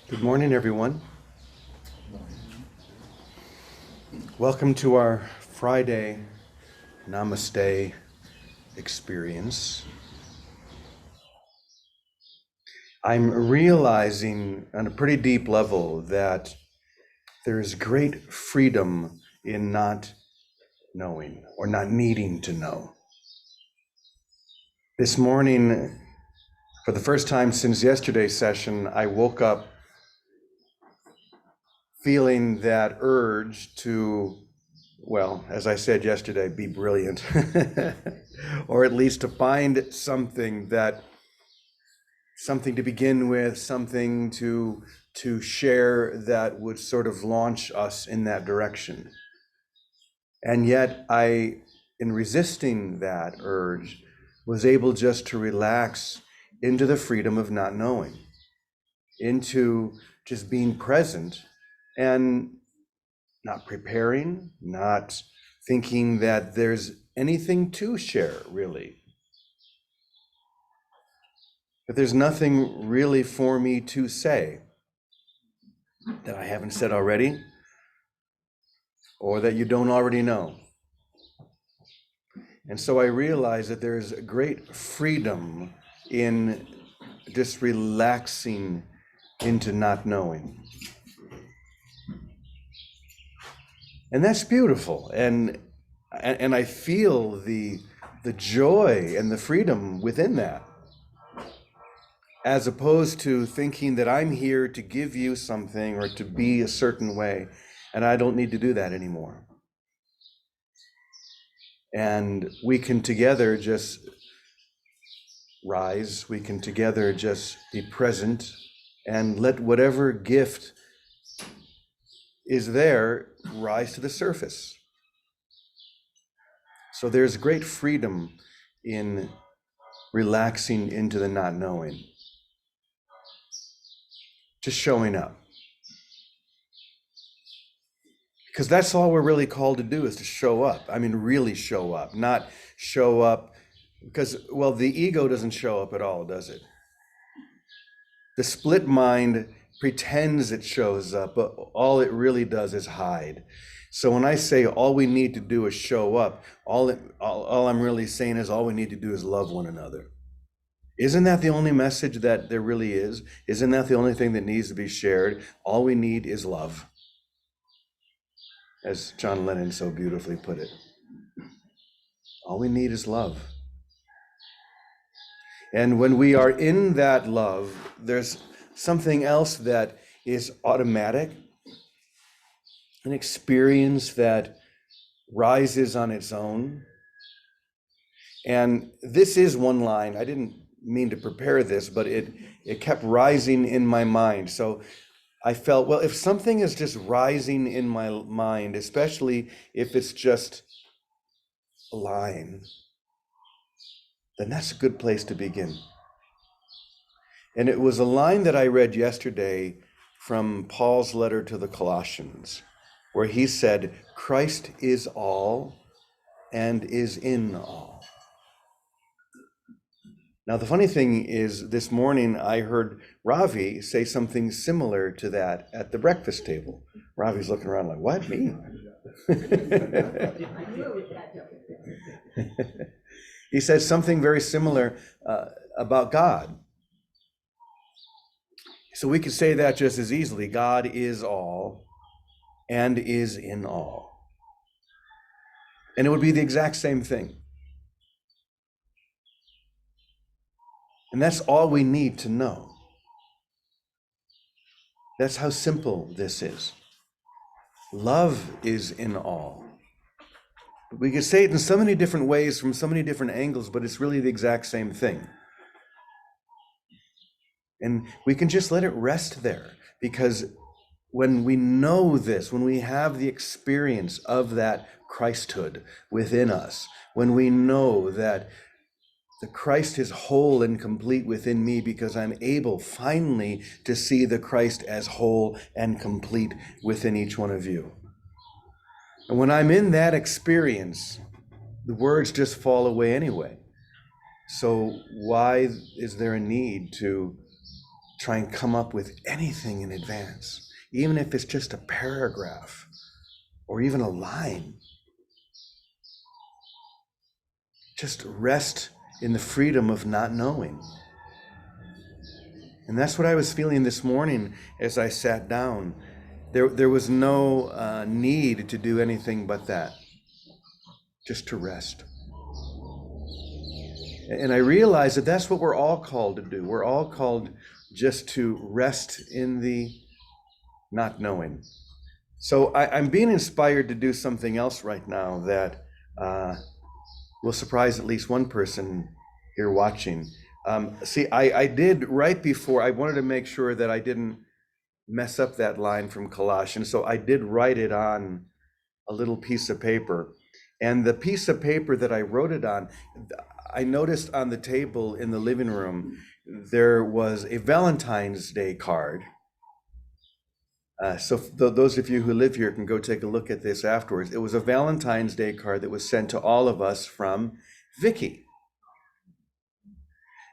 Good morning, everyone. Welcome to our Friday Namaste experience. I'm realizing on a pretty deep level that there's great freedom in not knowing or not needing to know. This morning, for the first time since yesterday's session, I woke up feeling that urge to, well, as I said yesterday, be brilliant, or at least to find something to begin with, something to share that would sort of launch us in that direction. And yet in resisting that urge, was able just to relax into the freedom of not knowing, into just being present and not preparing, not thinking that there's anything to share, really. That there's nothing really for me to say that I haven't said already, or that you don't already know. And so I realize that there's great freedom in just relaxing into not knowing. And that's beautiful. And I feel the joy and the freedom within that, as opposed to thinking that I'm here to give you something or to be a certain way, and I don't need to do that anymore. And we can together just rise, we can together just be present and let whatever gift is there rise to the surface. So there's great freedom in relaxing into the not knowing, just showing up. Because that's all we're really called to do, is to show up. I mean, really show up, not show up because, well, the ego doesn't show up at all, does it? The split mind pretends it shows up, but all it really does is hide. So when I say all we need to do is show up, all I'm really saying is all we need to do is love one another. Isn't that the only message that there really is? Isn't that the only thing that needs to be shared? All we need is love, as John Lennon so beautifully put it. All we need is love. And when we are in that love, there's something else that is automatic, an experience that rises on its own. And this is one line. I didn't mean to prepare this, but it kept rising in my mind. So I felt, well, if something is just rising in my mind, especially if it's just a line, then that's a good place to begin. And it was a line that I read yesterday from Paul's letter to the Colossians, where he said, Christ is all and is in all. Now, the funny thing is, this morning I heard Ravi say something similar to that at the breakfast table. Ravi's looking around like, what, me? He said something very similar about God. So we could say that just as easily. God is all and is in all. And it would be the exact same thing. And that's all we need to know. That's how simple this is. Love is in all. We could say it in so many different ways from so many different angles, but it's really the exact same thing. And we can just let it rest there, because when we know this, when we have the experience of that Christhood within us, when we know that the Christ is whole and complete within me because I'm able finally to see the Christ as whole and complete within each one of you. And when I'm in that experience, the words just fall away anyway. So why is there a need to try and come up with anything in advance, even if it's just a paragraph or even a line. Just rest in the freedom of not knowing. And that's what I was feeling this morning as I sat down. There was no need to do anything but that, just to rest. And I realized that that's what we're all called to do. We're all called just to rest in the not knowing. So I'm being inspired to do something else right now that will surprise at least one person here watching. See, I did right before, I wanted to make sure that I didn't mess up that line from Colossians. So I did write it on a little piece of paper. And the piece of paper that I wrote it on, I noticed on the table in the living room, there was a Valentine's Day card. So those of you who live here can go take a look at this afterwards. It was a Valentine's Day card that was sent to all of us from Vicky.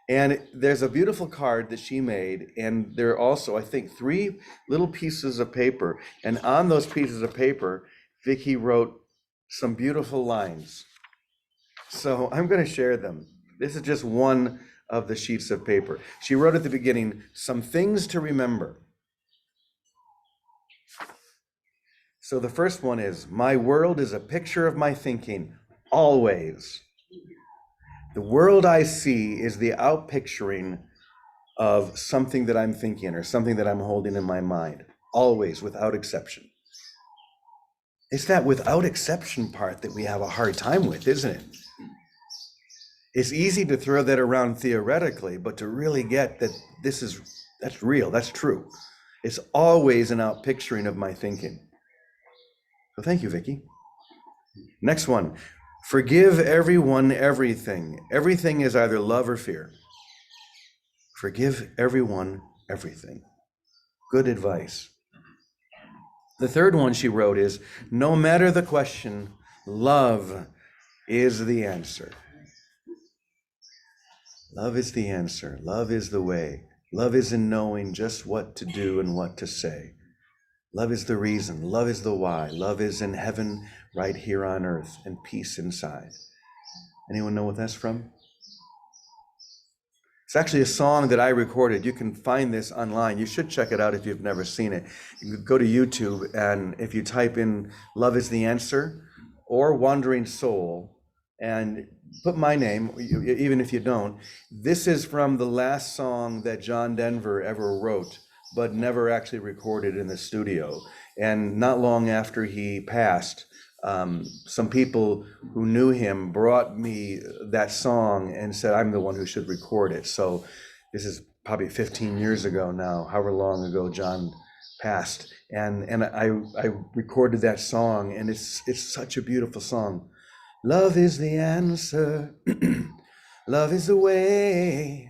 And there's a beautiful card that she made, and there are also, I think, 3 little pieces of paper. And on those pieces of paper, Vicky wrote some beautiful lines. So I'm going to share them. This is just one of the sheets of paper. She wrote at the beginning, some things to remember. So the first one is, my world is a picture of my thinking, always. The world I see is the outpicturing of something that I'm thinking or something that I'm holding in my mind, always, without exception. It's that without exception part that we have a hard time with, isn't it? It's easy to throw that around theoretically, but to really get that that's real, that's true. It's always an outpicturing of my thinking. So thank you, Vicky. Next one, forgive everyone everything. Everything is either love or fear. Forgive everyone everything. Good advice. The third one she wrote is, no matter the question, love is the answer. Love is the answer. Love is the way. Love is in knowing just what to do and what to say. Love is the reason. Love is the why. Love is in heaven right here on earth and peace inside. Anyone know what that's from? It's actually a song that I recorded. You can find this online. You should check it out if you've never seen it. You can go to YouTube, and if you type in Love is the Answer or Wandering Soul and put my name, even if you don't, this is from the last song that John Denver ever wrote, but never actually recorded in the studio. And not long after he passed, some people who knew him brought me that song and said, I'm the one who should record it. So this is probably 15 years ago now, however long ago John passed. And I recorded that song, and it's such a beautiful song. Love is the answer. Love is the way.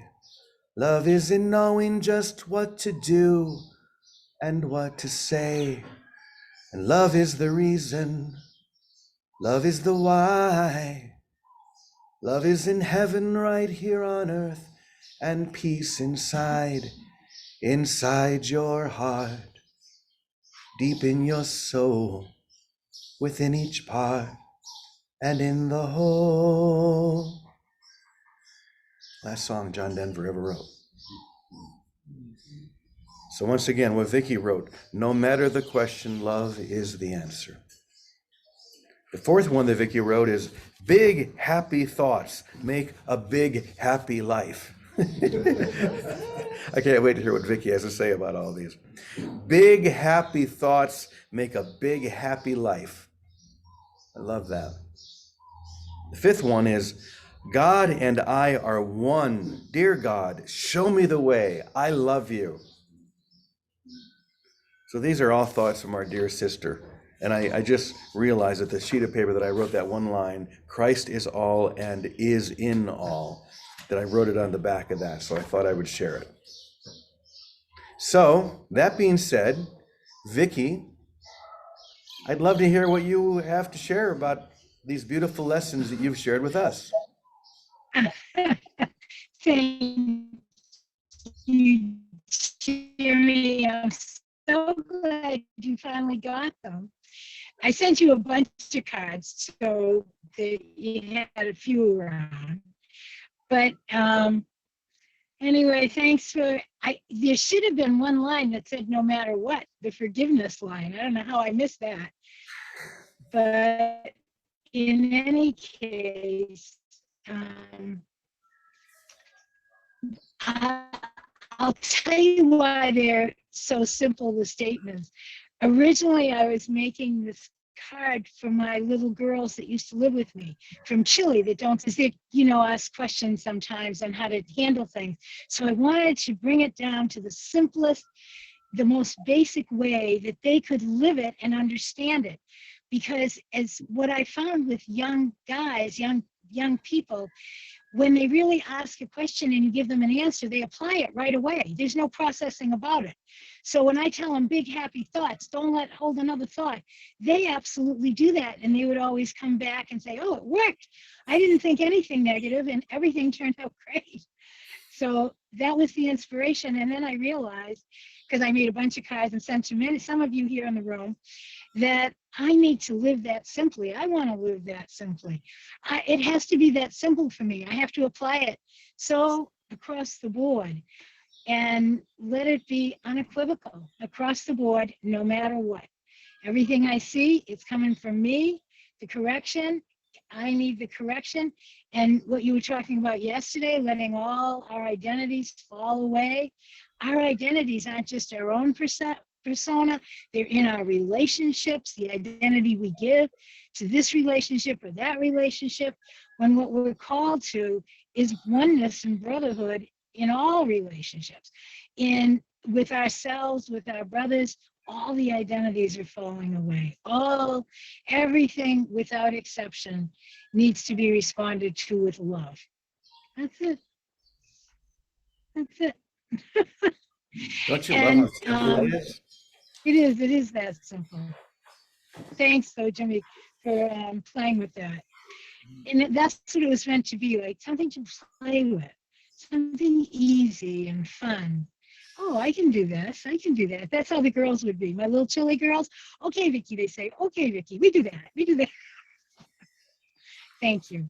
Love is in knowing just what to do and what to say. And love is the reason. Love is the why. Love is in heaven right here on earth, and peace inside your heart, deep in your soul, within each part and in the whole. Last song John Denver ever wrote. So once again, what Vicky wrote, no matter the question, love is the answer. The fourth one that Vicky wrote is, big happy thoughts make a big happy life. I can't wait to hear what Vicky has to say about all these. Big happy thoughts make a big happy life. I love that. The fifth one is, God and I are one. Dear God, show me the way. I love you. So these are all thoughts from our dear sister. And I just realized that the sheet of paper that I wrote that one line, Christ is all and is in all, that I wrote it on the back of that. So I thought I would share it. So that being said, Vicky, I'd love to hear what you have to share about these beautiful lessons that you've shared with us. Thank you, Jimmy. I'm so glad you finally got them. I sent you a bunch of cards so that you had a few around. But anyway, thanks for. There should have been one line that said "no matter what," the forgiveness line. I don't know how I missed that, but in any case, I, I'll tell you why they're so simple, the statements. Originally, I was making this card for my little girls that used to live with me from Chile that don't, because they, ask questions sometimes on how to handle things. So I wanted to bring it down to the simplest, the most basic way that they could live it and understand it. Because as what I found with young guys, young people, when they really ask a question and you give them an answer, they apply it right away. There's no processing about it. So when I tell them big happy thoughts, don't hold another thought, they absolutely do that. And they would always come back and say, oh, it worked. I didn't think anything negative and everything turned out great. So that was the inspiration. And then I realized, because I made a bunch of cards and sent to some of you here in the room, that I need to live that simply. I want to live that simply. It has to be that simple for me. I have to apply it so across the board and let it be unequivocal across the board, no matter what. Everything I see, it's coming from me. The correction, I need the correction. And what you were talking about yesterday, letting all our identities fall away. Our identities aren't just our own persona, they're in our relationships, the identity we give to this relationship or that relationship, when what we're called to is oneness and brotherhood in all relationships. With ourselves, with our brothers, all the identities are falling away. Everything without exception needs to be responded to with love. That's it. That's it. Don't you love how simple that is? It is that simple. Thanks, though, Jimmy, for playing with that. And that's what it was meant to be, like something to play with, something easy and fun. Oh, I can do this. I can do that. That's how the girls would be. My little Chile girls. Okay, Vicky, they say. Okay, Vicky, we do that. We do that. Thank you.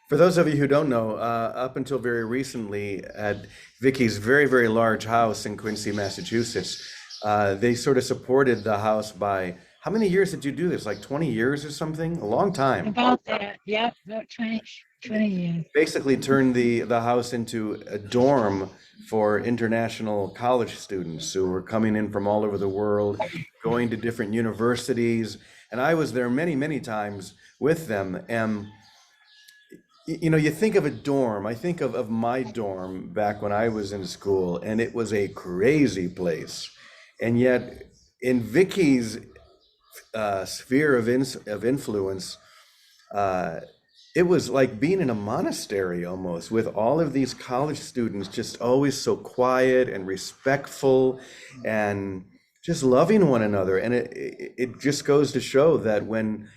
For those of you who don't know, up until very recently, at Vicky's very, very large house in Quincy, Massachusetts, they sort of supported the house by, how many years did you do this? Like 20 years or something? A long time. About that, yeah, about 20 years. Basically turned the house into a dorm for international college students who were coming in from all over the world, going to different universities. And I was there many, many times with them. And you think of a dorm. I think of my dorm back when I was in school, and it was a crazy place. And yet, in Vicky's sphere of influence, it was like being in a monastery almost, with all of these college students just always so quiet and respectful and just loving one another. And it just goes to show that when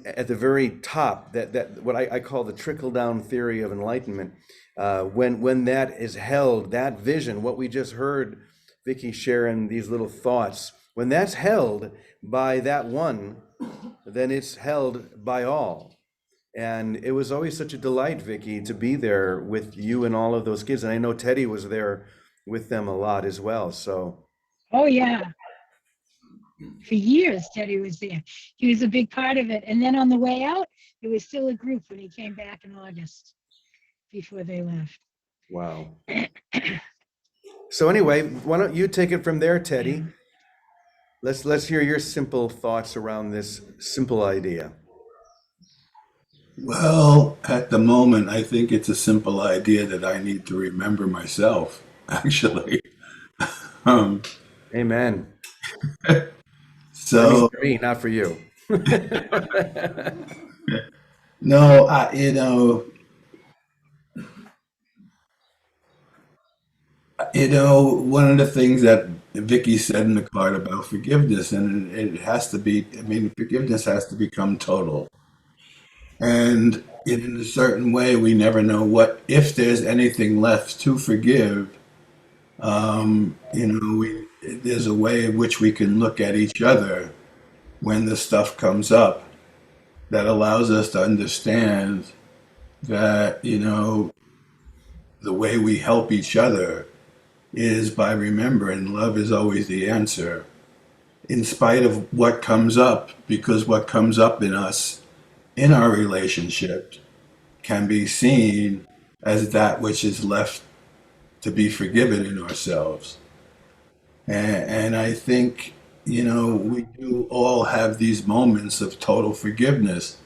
at the very top, that what I call the trickle down theory of enlightenment, when that is held, that vision, what we just heard Vicky sharing these little thoughts, when that's held by that one, then it's held by all. And it was always such a delight, Vicky, to be there with you and all of those kids. And I know Teddy was there with them a lot as well. So. Oh yeah. For years, Teddy was there. He was a big part of it. And then on the way out, there was still a group when he came back in August before they left. Wow. So anyway, why don't you take it from there, Teddy? Let's hear your simple thoughts around this simple idea. Well, at the moment, I think it's a simple idea that I need to remember myself, actually. Um, Amen. so, For me, not for you. no, one of the things that Vicky said in the card about forgiveness, and it has to be, I mean, forgiveness has to become total. And in a certain way, we never know if there's anything left to forgive There's a way in which we can look at each other when the stuff comes up that allows us to understand that, the way we help each other is by remembering love is always the answer, in spite of what comes up, because what comes up in us in our relationship can be seen as that which is left to be forgiven in ourselves. And I think, we do all have these moments of total forgiveness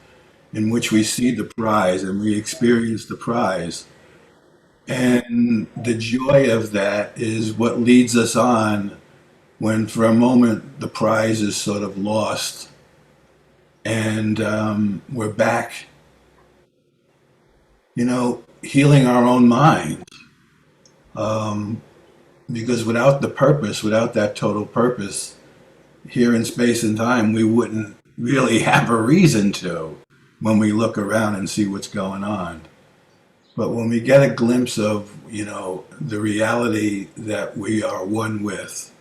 in which we see the prize and we experience the prize. And the joy of that is what leads us on when, for a moment, the prize is sort of lost and we're back, healing our own mind. Because without the purpose, without that total purpose, here in space and time, we wouldn't really have a reason to when we look around and see what's going on. But when we get a glimpse of, the reality that we are one with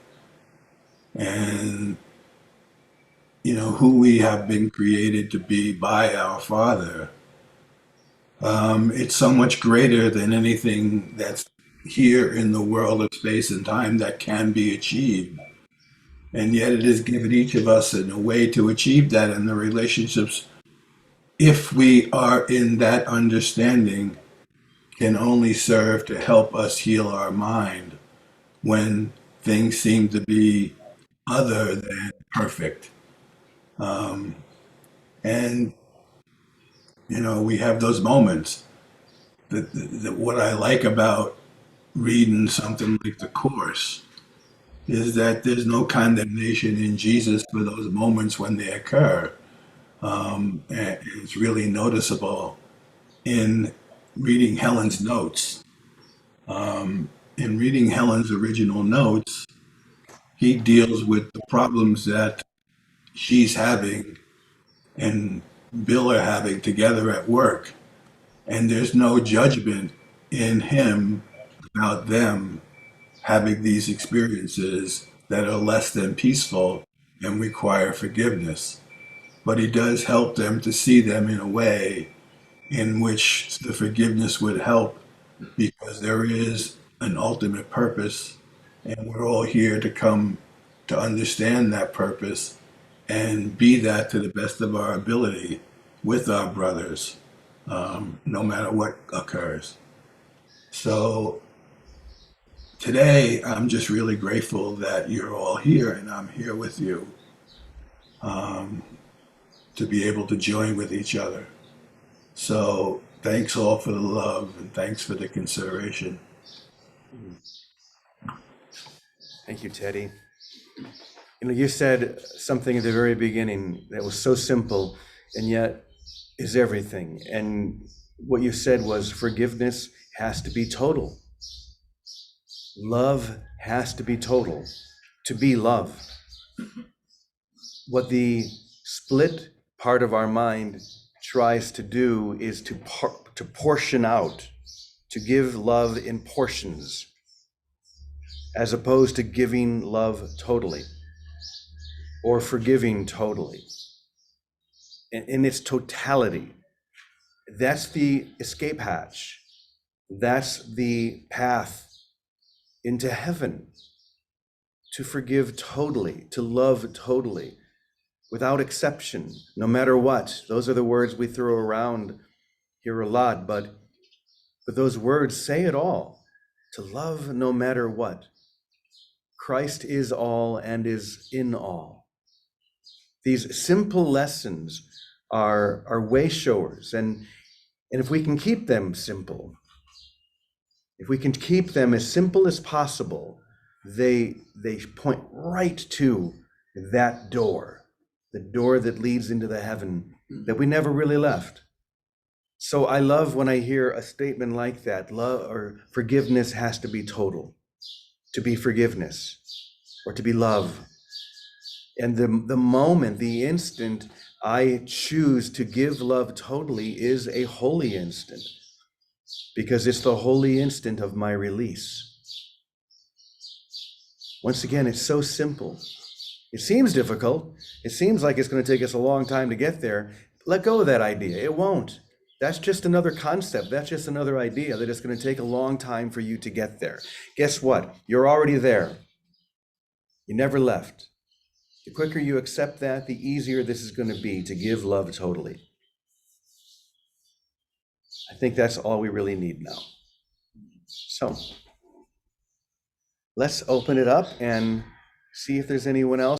and, who we have been created to be by our Father, it's so much greater than anything that's here in the world of space and time that can be achieved. And yet it has given each of us in a way to achieve that in the relationships. If we are in that understanding, can only serve to help us heal our mind when things seem to be other than perfect. Um, and, we have those moments. What I like about reading something like the Course is that there's no condemnation in Jesus for those moments when they occur. And it's really noticeable in reading Helen's notes. In reading Helen's original notes, he deals with the problems that she's having and Bill are having together at work. And there's no judgment in him about them having these experiences that are less than peaceful and require forgiveness. But he does help them to see them in a way in which the forgiveness would help, because there is an ultimate purpose and we're all here to come to understand that purpose and be that to the best of our ability with our brothers, no matter what occurs. So today, I'm just really grateful that you're all here and I'm here with you, um, to be able to join with each other. So thanks all for the love and thanks for the consideration. Thank you, Teddy. You said something at the very beginning that was so simple and yet is everything. And what you said was forgiveness has to be total. Love has to be total to be love. What the split part of our mind tries to do is to portion out, to give love in portions, as opposed to giving love totally or forgiving totally in its totality. That's the escape hatch. That's the path into heaven, to forgive totally, to love totally, without exception, no matter what. Those are the words we throw around here a lot, but those words say it all. To love no matter what. Christ is all and is in all. These simple lessons are way showers, and if we can keep them simple, if we can keep them as simple as possible, they point right to that door, the door that leads into the heaven that we never really left. So I love when I hear a statement like that. Love or forgiveness has to be total, to be forgiveness or to be love. And the moment, the instant I choose to give love totally is a holy instant, because it's the holy instant of my release. Once again, it's so simple. It seems difficult. It seems like it's going to take us a long time to get there. Let go of that idea. It won't. That's just another concept. That's just another idea that it's going to take a long time for you to get there. Guess what? You're already there. You never left. The quicker you accept that, the easier this is going to be to give love totally. I think that's all we really need now. So let's open it up and see if there's anyone else.